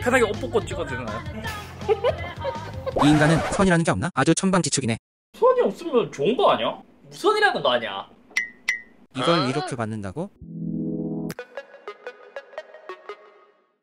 편하게 옷 벗고 찍어도 되나요? 이 인간은 선이라는 게 없나? 아주 천방지축이네. 무선이 없으면 좋은 거 아니야? 무선이라는 거 아니야? 이걸 이렇게 받는다고?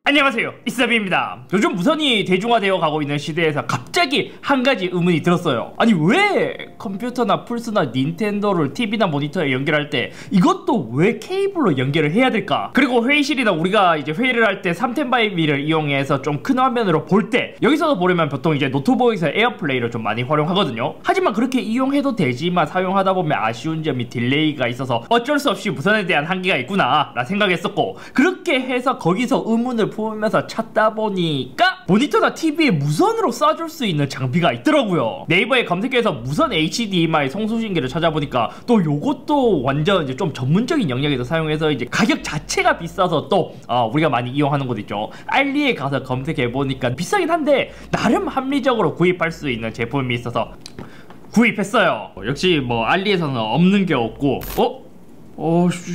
안녕하세요, 이스타비입니다. 요즘 무선이 대중화되어 가고 있는 시대에서 갑자기 한 가지 의문이 들었어요. 아니 왜 컴퓨터나 플스나 닌텐도를 TV나 모니터에 연결할 때 이것도 왜 케이블로 연결을 해야 될까? 그리고 회의실이나 우리가 이제 회의를 할 때 310x를 이용해서 좀 큰 화면으로 볼 때 여기서도 보려면 보통 이제 노트북에서 에어플레이를 좀 많이 활용하거든요. 하지만 그렇게 이용해도 되지만 사용하다 보면 아쉬운 점이 딜레이가 있어서 어쩔 수 없이 무선에 대한 한계가 있구나 라 생각했었고, 그렇게 해서 거기서 의문을 보면서 찾다 보니까 모니터나 TV에 무선으로 쏴줄 수 있는 장비가 있더라고요. 네이버에 검색해서 무선 HDMI 송수신기를 찾아보니까 또 요것도 완전 이제 좀 전문적인 영역에서 사용해서 이제 가격 자체가 비싸서 또 우리가 많이 이용하는 곳 있죠. 알리에 가서 검색해보니까 비싸긴 한데 나름 합리적으로 구입할 수 있는 제품이 있어서 구입했어요. 역시 뭐 알리에서는 없는 게 없고,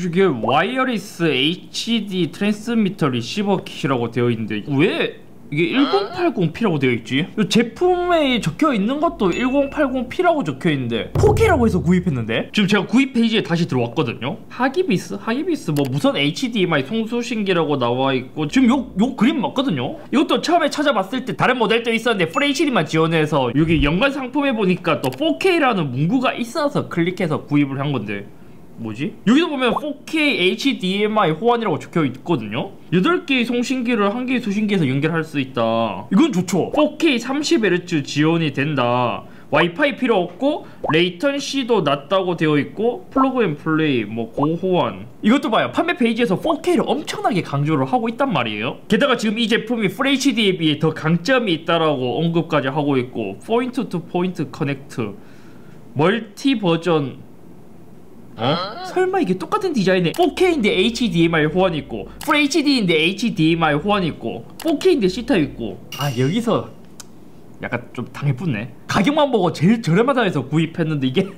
이게 와이어리스 HD 트랜스미터 리시버 킷이라고 되어 있는데 왜 이게 1080p라고 되어 있지? 제품에 적혀 있는 것도 1080p라고 적혀 있는데 4K라고 해서 구입했는데, 지금 제가 구입 페이지에 다시 들어왔거든요. 하기비스 뭐 무선 HDMI 송수신기라고 나와 있고, 지금 요 그림 맞거든요. 이것도 처음에 찾아봤을 때 다른 모델도 있었는데 FHD만 지원해서 여기 연관 상품에 보니까 또 4K라는 문구가 있어서 클릭해서 구입을 한 건데, 뭐지? 여기도 보면 4K HDMI 호환이라고 적혀 있거든요. 8개의 송신기를 1개의 수신기에서 연결할 수 있다. 이건 좋죠. 4K 30Hz 지원이 된다. 와이파이 필요 없고 레이턴시도 낮다고 되어 있고 플러그 앤 플레이 뭐 고호환. 이것도 봐요, 판매 페이지에서 4K를 엄청나게 강조를 하고 있단 말이에요. 게다가 지금 이 제품이 FHD에 비해 더 강점이 있다라고 언급까지 하고 있고, 포인트 투 포인트 커넥트, 멀티 버전. 설마 이게 똑같은 디자인에 4K인데 HDMI 호환이 있고 FHD인데 HDMI 호환이 있고 4K인데 C타입 있고, 여기서 약간 좀 당해붙네. 가격만 보고 제일 저렴하다 해서 구입했는데 이게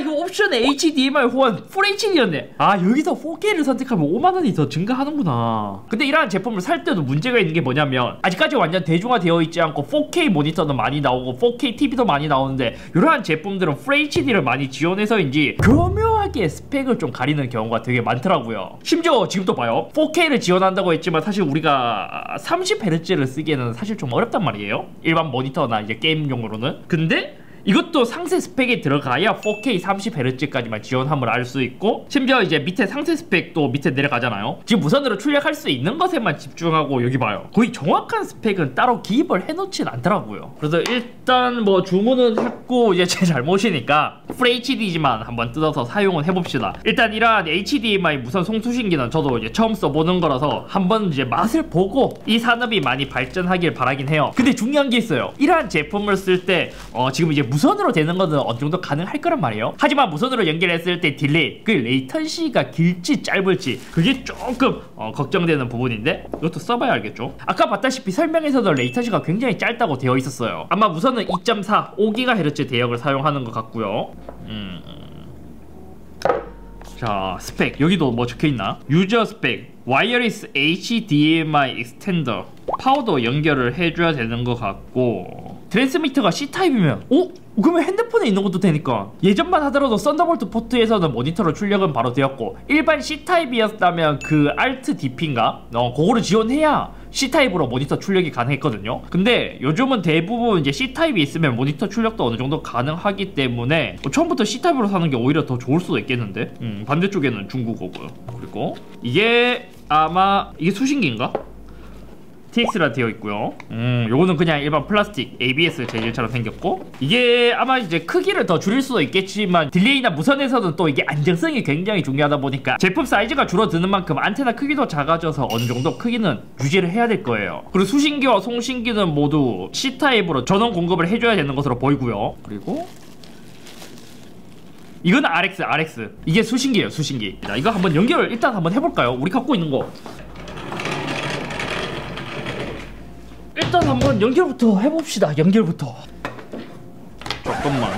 이거 옵션에 HDMI 호환 FHD였네. 여기서 4K를 선택하면 5만원이 더 증가하는구나. 근데 이러한 제품을 살 때도 문제가 있는 게 뭐냐면, 아직까지 완전 대중화되어 있지 않고 4K 모니터도 많이 나오고 4K TV도 많이 나오는데, 이러한 제품들은 FHD를 많이 지원해서인지 교묘하게 스펙을 좀 가리는 경우가 되게 많더라고요. 심지어 지금도 봐요, 4K를 지원한다고 했지만 사실 우리가 30Hz를 쓰기에는 사실 좀 어렵단 말이에요, 일반 모니터나 이제 게임용으로는. 근데 이것도 상세 스펙에 들어가야 4K 30Hz까지만 지원함을 알 수 있고, 심지어 이제 밑에 상세 스펙도 밑에 내려가잖아요. 지금 무선으로 출력할 수 있는 것에만 집중하고, 여기 봐요, 거의 정확한 스펙은 따로 기입을 해놓진 않더라고요. 그래서 일단 뭐 주문은 했고, 이제 제 잘못이니까 FHD지만 한번 뜯어서 사용은 해봅시다. 일단 이러한 HDMI 무선 송수신기는 저도 이제 처음 써보는 거라서 한번 이제 맛을 보고 이 산업이 많이 발전하길 바라긴 해요. 근데 중요한 게 있어요. 이러한 제품을 쓸 때 지금 이제 무선으로 되는 것은 어느 정도 가능할 거란 말이에요. 하지만 무선으로 연결했을 때 딜레이, 그 레이턴시가 길지 짧을지 그게 조금 걱정되는 부분인데, 이것도 써봐야 알겠죠. 아까 봤다시피 설명에서도 레이턴시가 굉장히 짧다고 되어 있었어요. 아마 무선은 2.4 5GHz 대역을 사용하는 것 같고요. 자, 스펙 여기도 뭐 적혀있나? 유저 스펙, 와이어리스 HDMI 익스텐더, 파워도 연결을 해줘야 되는 것 같고, 트랜스미터가 C타입이면 그러면 핸드폰에 있는 것도 되니까. 예전만 하더라도 썬더볼트 포트에서는 모니터로 출력은 바로 되었고, 일반 C타입이었다면 그 Alt DP인가? 그거를 지원해야 C타입으로 모니터 출력이 가능했거든요. 근데 요즘은 대부분 이제 C타입이 있으면 모니터 출력도 어느 정도 가능하기 때문에 처음부터 C타입으로 사는 게 오히려 더 좋을 수도 있겠는데. 반대쪽에는 중국어고요. 그리고 이게 아마 이게 수신기인가? TX라 되어 있고요. 요거는 그냥 일반 플라스틱 ABS 재질처럼 생겼고, 이게 아마 이제 크기를 더 줄일 수도 있겠지만 딜레이나 무선에서는 또 이게 안정성이 굉장히 중요하다 보니까 제품 사이즈가 줄어드는 만큼 안테나 크기도 작아져서 어느 정도 크기는 유지를 해야 될 거예요. 그리고 수신기와 송신기는 모두 C타입으로 전원 공급을 해줘야 되는 것으로 보이고요. 그리고 이거는 RX 이게 수신기예요, 수신기. 자, 이거 한번 연결을 일단 한번 해볼까요? 우리 갖고 있는 거 일단 한번 연결부터 해봅시다. 연결부터. 잠깐만.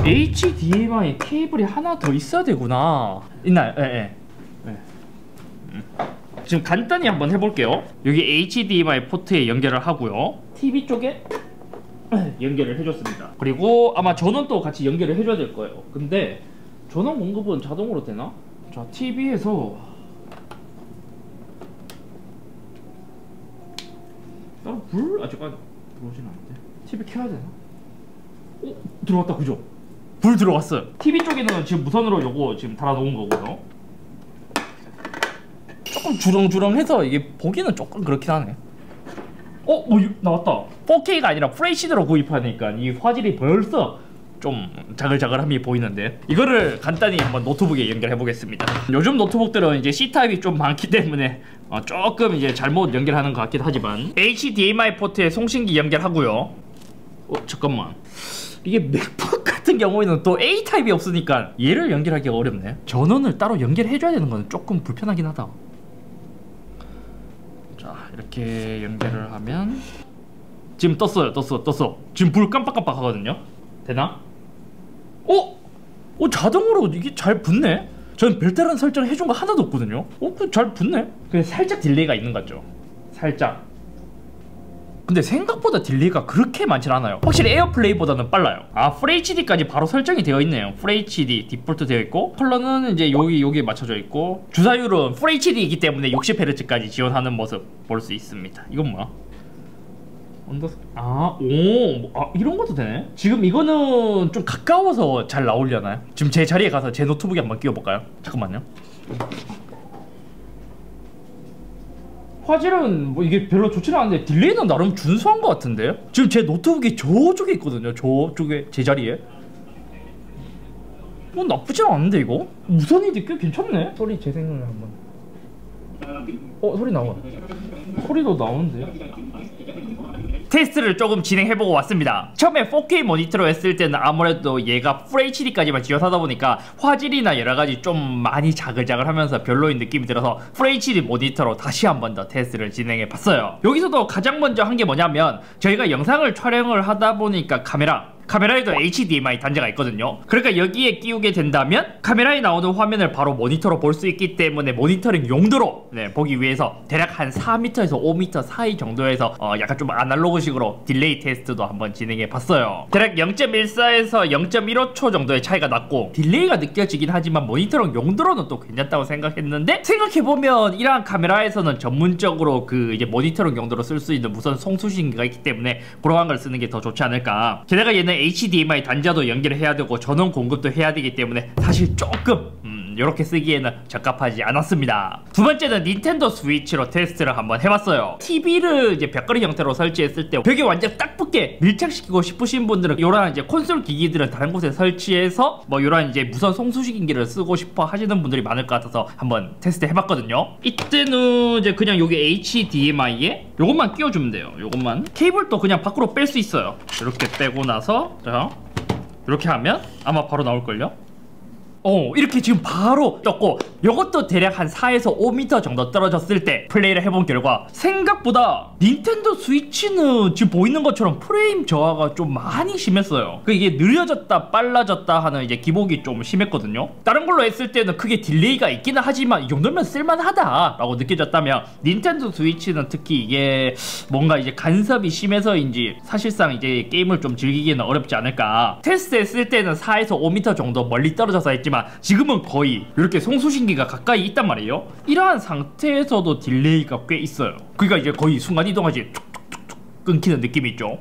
HDMI 케이블이 하나 더 있어야 되구나. 있나요? 예. 지금 간단히 한번 해볼게요. 여기 HDMI 포트에 연결을 하고요. TV 쪽에 연결을 해줬습니다. 그리고 아마 전원도 같이 연결을 해줘야 될 거예요. 근데 전원 공급은 자동으로 되나? 자, TV에서 따로 불 아직까지 들어오진 않는데 TV 켜야 되나? 오, 들어왔다. 그죠? 불 들어왔어요. TV 쪽에는 지금 무선으로 요거 지금 달아놓은 거고요. 조금 주렁주렁해서 이게 보기는 조금 그렇긴 하네. 뭐 나왔다. 4K가 아니라 FHD로 구입하니까 이 화질이 벌써 좀 자글자글함이 보이는데, 이거를 간단히 한번 노트북에 연결해 보겠습니다. 요즘 노트북들은 이제 C타입이 좀 많기 때문에 조금 이제 잘못 연결하는 것 같긴 하지만 HDMI 포트에 송신기 연결하고요. 잠깐만, 이게 맥북 같은 경우에는 또 A타입이 없으니까 얘를 연결하기가 어렵네. 전원을 따로 연결해줘야 되는 건 조금 불편하긴 하다. 자, 이렇게 연결을 하면 지금 떴어요. 떴어. 지금 불 깜빡깜빡 하거든요. 되나? 자동으로 이게 잘 붙네? 전 별다른 설정 해준 거 하나도 없거든요. 잘 붙네? 근데 살짝 딜레이가 있는 것 같죠? 살짝. 근데 생각보다 딜레이가 그렇게 많진 않아요. 확실히 에어플레이보다는 빨라요. FHD까지 바로 설정이 되어 있네요. FHD 디폴트 되어 있고, 컬러는 이제 여기에 맞춰져 있고, 주사율은 FHD이기 때문에 60Hz까지 지원하는 모습 볼 수 있습니다. 이건 뭐야? 이런 것도 되네. 지금 이거는 좀 가까워서 잘 나오려나요? 지금 제 자리에 가서 제 노트북에 한번 끼워볼까요? 잠깐만요. 화질은 뭐 이게 별로 좋지는 않은데 딜레이는 나름 준수한 것 같은데요? 지금 제 노트북이 저쪽에 있거든요. 저쪽에 제 자리에. 나쁘진 않은데 이거? 무선이도 꽤 괜찮네. 소리 재생을 한번. 소리 나와. 소리도 나오는데요? 테스트를 조금 진행해보고 왔습니다. 처음에 4K 모니터로 했을 때는 아무래도 얘가 FHD까지만 지원하다 보니까 화질이나 여러가지 좀 많이 자글자글하면서 별로인 느낌이 들어서 FHD 모니터로 다시 한 번 더 테스트를 진행해봤어요. 여기서도 가장 먼저 한 게 뭐냐면, 저희가 영상을 촬영을 하다 보니까 카메라에도 HDMI 단자가 있거든요. 그러니까 여기에 끼우게 된다면 카메라에 나오는 화면을 바로 모니터로 볼 수 있기 때문에 모니터링 용도로 보기 위해서 대략 한 4m에서 5m 사이 정도에서 약간 좀 아날로그식으로 딜레이 테스트도 한번 진행해 봤어요. 대략 0.14에서 0.15초 정도의 차이가 났고, 딜레이가 느껴지긴 하지만 모니터링 용도로는 또 괜찮다고 생각했는데, 생각해보면 이러한 카메라에서는 전문적으로 그 이제 모니터링 용도로 쓸 수 있는 무선 송수신기가 있기 때문에 그러한 걸 쓰는 게 더 좋지 않을까. 게다가 얘는 HDMI 단자도 연결해야 되고 전원 공급도 해야 되기 때문에 사실 조금 이렇게 쓰기에는 적합하지 않았습니다. 두 번째는 닌텐도 스위치로 테스트를 한번 해봤어요. TV를 이제 벽걸이 형태로 설치했을 때 벽에 완전 딱 붙게 밀착시키고 싶으신 분들은 이런 이제 콘솔 기기들은 다른 곳에 설치해서 뭐 이런 이제 무선 송수신기를 쓰고 싶어 하시는 분들이 많을 것 같아서 한번 테스트 해봤거든요. 이때는 이제 그냥 여기 HDMI에 요것만 끼워주면 돼요. 요것만. 케이블도 그냥 밖으로 뺄 수 있어요. 이렇게 빼고 나서 자, 이렇게 하면 아마 바로 나올걸요? 이렇게 지금 바로 떴고, 요것도 대략 한 4에서 5m 정도 떨어졌을 때 플레이를 해본 결과 생각보다 닌텐도 스위치는 지금 보이는 것처럼 프레임 저하가 좀 많이 심했어요. 이게 느려졌다 빨라졌다 하는 이제 기복이 좀 심했거든요. 다른 걸로 했을 때는 크게 딜레이가 있기는 하지만 이 정도면 쓸만하다 라고 느껴졌다면, 닌텐도 스위치는 특히 이게 뭔가 이제 간섭이 심해서인지 사실상 이제 게임을 좀 즐기기는 어렵지 않을까. 테스트 했을 때는 4에서 5m 정도 멀리 떨어져서 했지만 지금은 거의 이렇게 송수신기가 가까이 있단 말이에요. 이러한 상태에서도 딜레이가 꽤 있어요. 그러니까 이제 거의 순간이동하지 툭툭툭툭 끊기는 느낌이 있죠.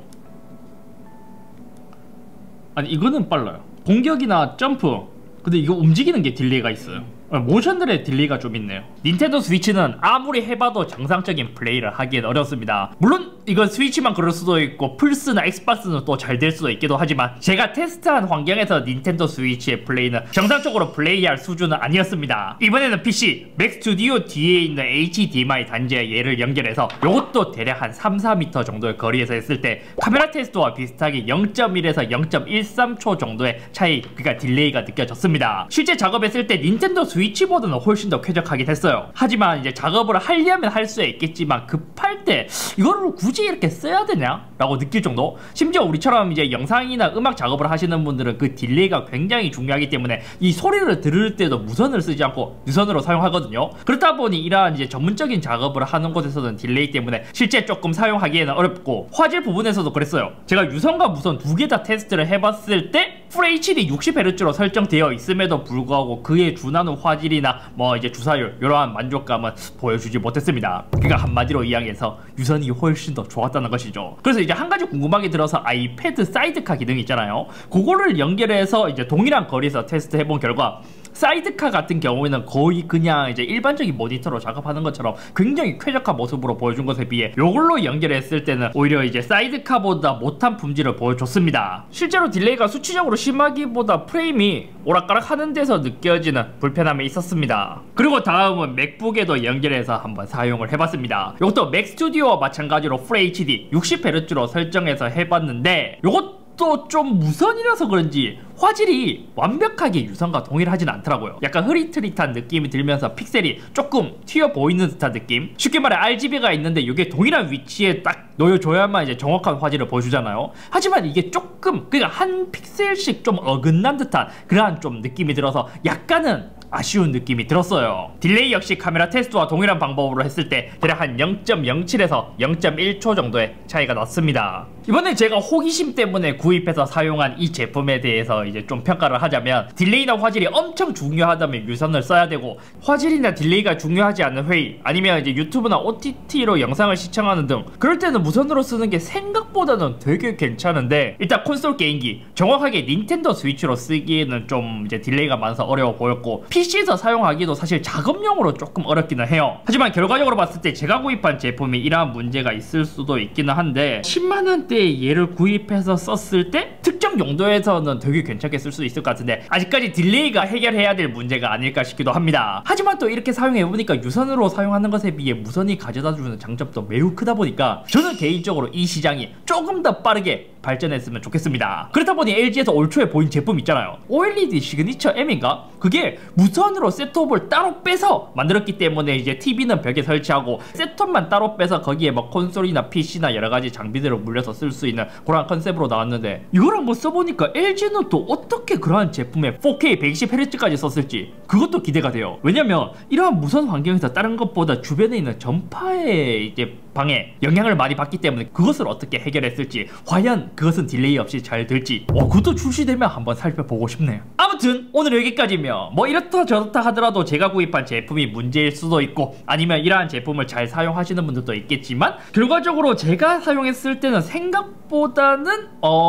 아니 이거는 빨라요. 공격이나 점프, 근데 이거 움직이는 게 딜레이가 있어요. 모션들의 딜레이가 좀 있네요. 닌텐도 스위치는 아무리 해봐도 정상적인 플레이를 하기엔 어렵습니다. 물론 이건 스위치만 그럴 수도 있고 플스나 엑스박스는 또 잘 될 수도 있기도 하지만, 제가 테스트한 환경에서 닌텐도 스위치의 플레이는 정상적으로 플레이할 수준은 아니었습니다. 이번에는 PC, 맥 스튜디오 뒤에 있는 HDMI 단자에 얘를 연결해서 요것도 대략 한 3-4m 정도의 거리에서 했을 때 카메라 테스트와 비슷하게 0.1에서 0.13초 정도의 차이, 그러니까 딜레이가 느껴졌습니다. 실제 작업했을 때 닌텐도 스위치보다는 훨씬 더 쾌적하긴 했어요. 하지만 이제 작업을 하려면 할 수 있겠지만 급할 할 때 이거를 굳이 이렇게 써야 되냐? 라고 느낄 정도? 심지어 우리처럼 이제 영상이나 음악 작업을 하시는 분들은 그 딜레이가 굉장히 중요하기 때문에 이 소리를 들을 때도 무선을 쓰지 않고 유선으로 사용하거든요. 그렇다 보니 이러한 이제 전문적인 작업을 하는 곳에서는 딜레이 때문에 실제 조금 사용하기에는 어렵고, 화질 부분에서도 그랬어요. 제가 유선과 무선 두 개 다 테스트를 해봤을 때 FHD 60Hz로 설정되어 있음에도 불구하고 그에 준하는 화질이나 뭐 이제 주사율 이러한 만족감은 보여주지 못했습니다. 그러니까 한마디로 이야기해서 유선이 훨씬 더 좋았다는 것이죠. 그래서 이제 한 가지 궁금한 게 들어서 아이패드 사이드카 기능이 있잖아요. 그거를 연결해서 이제 동일한 거리에서 테스트 해본 결과 사이드카 같은 경우에는 거의 그냥 이제 일반적인 모니터로 작업하는 것처럼 굉장히 쾌적한 모습으로 보여준 것에 비해 이걸로 연결했을 때는 오히려 이제 사이드카보다 못한 품질을 보여줬습니다. 실제로 딜레이가 수치적으로 심하기보다 프레임이 오락가락 하는 데서 느껴지는 불편함이 있었습니다. 그리고 다음은 맥북에도 연결해서 한번 사용을 해봤습니다. 이것도 맥스튜디오와 마찬가지로 FHD 60Hz로 설정해서 해봤는데 이것도 좀 무선이라서 그런지 화질이 완벽하게 유선과 동일하진 않더라고요. 약간 흐릿흐릿한 느낌이 들면서 픽셀이 조금 튀어 보이는 듯한 느낌? 쉽게 말해 RGB가 있는데 이게 동일한 위치에 딱 놓여줘야만 이제 정확한 화질을 보여주잖아요. 하지만 이게 조금 그러니까 한 픽셀씩 좀 어긋난 듯한 그러한 좀 느낌이 들어서 약간은 아쉬운 느낌이 들었어요. 딜레이 역시 카메라 테스트와 동일한 방법으로 했을 때 대략 한 0.07에서 0.1초 정도의 차이가 났습니다. 이번에 제가 호기심 때문에 구입해서 사용한 이 제품에 대해서 이제 좀 평가를 하자면, 딜레이나 화질이 엄청 중요하다면 유선을 써야 되고, 화질이나 딜레이가 중요하지 않은 회의 아니면 이제 유튜브나 OTT로 영상을 시청하는 등 그럴 때는 무선으로 쓰는 게 생각보다는 되게 괜찮은데, 일단 콘솔 게임기 정확하게 닌텐도 스위치로 쓰기에는 좀 이제 딜레이가 많아서 어려워 보였고, PC에서 사용하기도 사실 작업용으로 조금 어렵기는 해요. 하지만 결과적으로 봤을 때 제가 구입한 제품이 이러한 문제가 있을 수도 있기는 한데 10만원대에 얘를 구입해서 썼을 때 특정 용도에서는 되게 괜찮게 쓸 수 있을 것 같은데 아직까지 딜레이가 해결해야 될 문제가 아닐까 싶기도 합니다. 하지만 또 이렇게 사용해보니까 유선으로 사용하는 것에 비해 무선이 가져다주는 장점도 매우 크다 보니까 저는 개인적으로 이 시장이 조금 더 빠르게 발전했으면 좋겠습니다. 그렇다 보니 LG에서 올 초에 보인 제품 있잖아요. OLED 시그니처 M인가? 그게 무선으로 셋톱을 따로 빼서 만들었기 때문에 이제 TV는 벽에 설치하고 셋톱만 따로 빼서 거기에 뭐 콘솔이나 PC나 여러가지 장비들을 물려서 쓸 수 있는 그런 컨셉으로 나왔는데, 이걸 한번 써보니까 LG는 또 어떻게 그러한 제품에 4K 120Hz까지 썼을지 그것도 기대가 돼요. 왜냐면 이러한 무선 환경에서 다른 것보다 주변에 있는 전파의 이제 방에 영향을 많이 받기 때문에 그것을 어떻게 해결했을지, 과연 그것은 딜레이 없이 잘 될지 그것도 출시되면 한번 살펴보고 싶네요. 아무튼 오늘 여기까지며 뭐 이렇다 저렇다 하더라도 제가 구입한 제품이 문제일 수도 있고 아니면 이러한 제품을 잘 사용하시는 분들도 있겠지만, 결과적으로 제가 사용했을 때는 생각보다는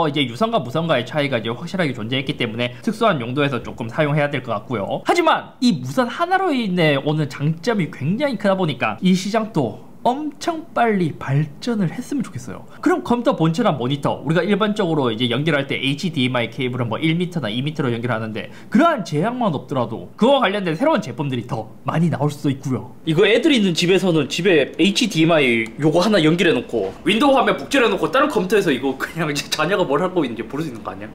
이제 유선과 무선과의 차이가 이제 확실하게 존재했기 때문에 특수한 용도에서 조금 사용해야 될 것 같고요. 하지만 이 무선 하나로 인해 오는 장점이 굉장히 크다 보니까 이 시장도 엄청 빨리 발전을 했으면 좋겠어요. 그럼 컴퓨터 본체나 모니터, 우리가 일반적으로 이제 연결할 때 HDMI 케이블은 뭐 1m나 2m로 연결하는데 그러한 제약만 없더라도 그와 관련된 새로운 제품들이 더 많이 나올 수도 있고요. 이거 애들 있는 집에서는 집에 HDMI 요거 하나 연결해 놓고 윈도우 화면 복제해 놓고 다른 컴퓨터에서 이거 그냥 이제 자녀가 뭘 하고 있는지 볼 수 있는 거 아니야?